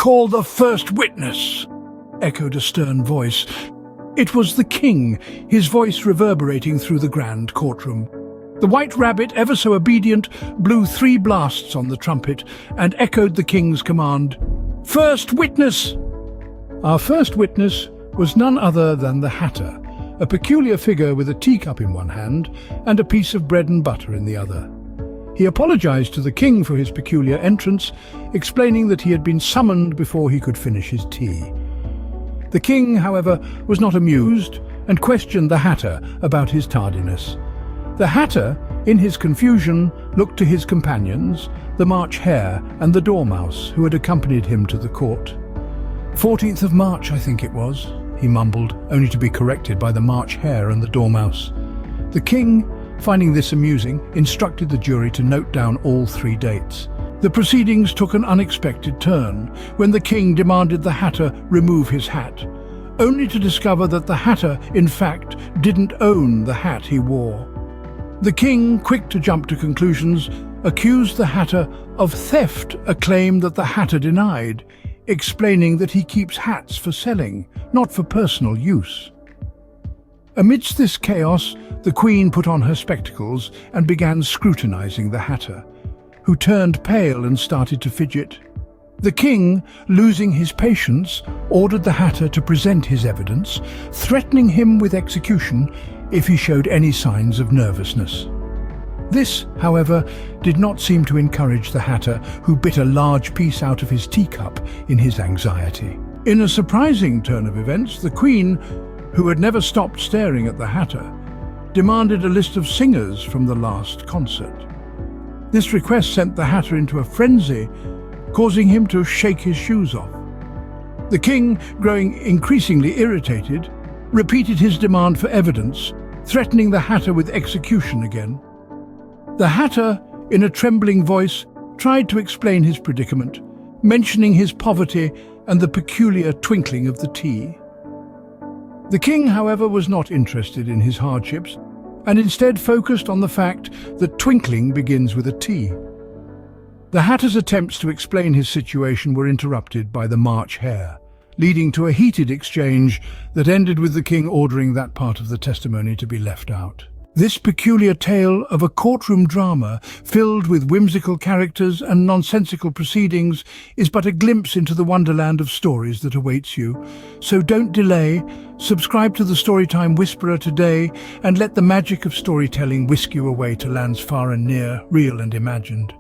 Call the first witness," echoed a stern voice. It was the king, his voice reverberating through the grand courtroom. The white rabbit, ever so obedient, blew 3 blasts on the trumpet and echoed the king's command. "First witness!" Our first witness was none other than the Hatter, a peculiar figure with a teacup in one hand and a piece of bread and butter in the other. He apologized to the king for his peculiar entrance, explaining that he had been summoned before he could finish his tea. The king, however, was not amused and questioned the Hatter about his tardiness. The Hatter, in his confusion, looked to his companions, the March Hare and the Dormouse, who had accompanied him to the court. 14th of March, I think it was, he mumbled, only to be corrected by the March Hare and the Dormouse. The king, finding this amusing, instructed the jury to note down all 3 dates. The proceedings took an unexpected turn when the king demanded the Hatter remove his hat, only to discover that the Hatter, in fact, didn't own the hat he wore. The king, quick to jump to conclusions, accused the Hatter of theft, a claim that the Hatter denied, explaining that he keeps hats for selling, not for personal use. Amidst this chaos, the Queen put on her spectacles and began scrutinizing the Hatter, who turned pale and started to fidget. The king, losing his patience, ordered the Hatter to present his evidence, threatening him with execution if he showed any signs of nervousness. This, however, did not seem to encourage the Hatter, who bit a large piece out of his teacup in his anxiety. In a surprising turn of events, the Queen, who had never stopped staring at the Hatter, demanded a list of singers from the last concert. This request sent the Hatter into a frenzy, causing him to shake his shoes off. The king, growing increasingly irritated, repeated his demand for evidence, threatening the Hatter with execution again. The Hatter, in a trembling voice, tried to explain his predicament, mentioning his poverty and the peculiar twinkling of the tea. The king, however, was not interested in his hardships, and instead focused on the fact that twinkling begins with a T. The Hatter's attempts to explain his situation were interrupted by the March Hare, leading to a heated exchange that ended with the king ordering that part of the testimony to be left out. This peculiar tale of a courtroom drama filled with whimsical characters and nonsensical proceedings is but a glimpse into the wonderland of stories that awaits you. So don't delay, subscribe to the Storytime Whisperer today, and let the magic of storytelling whisk you away to lands far and near, real and imagined.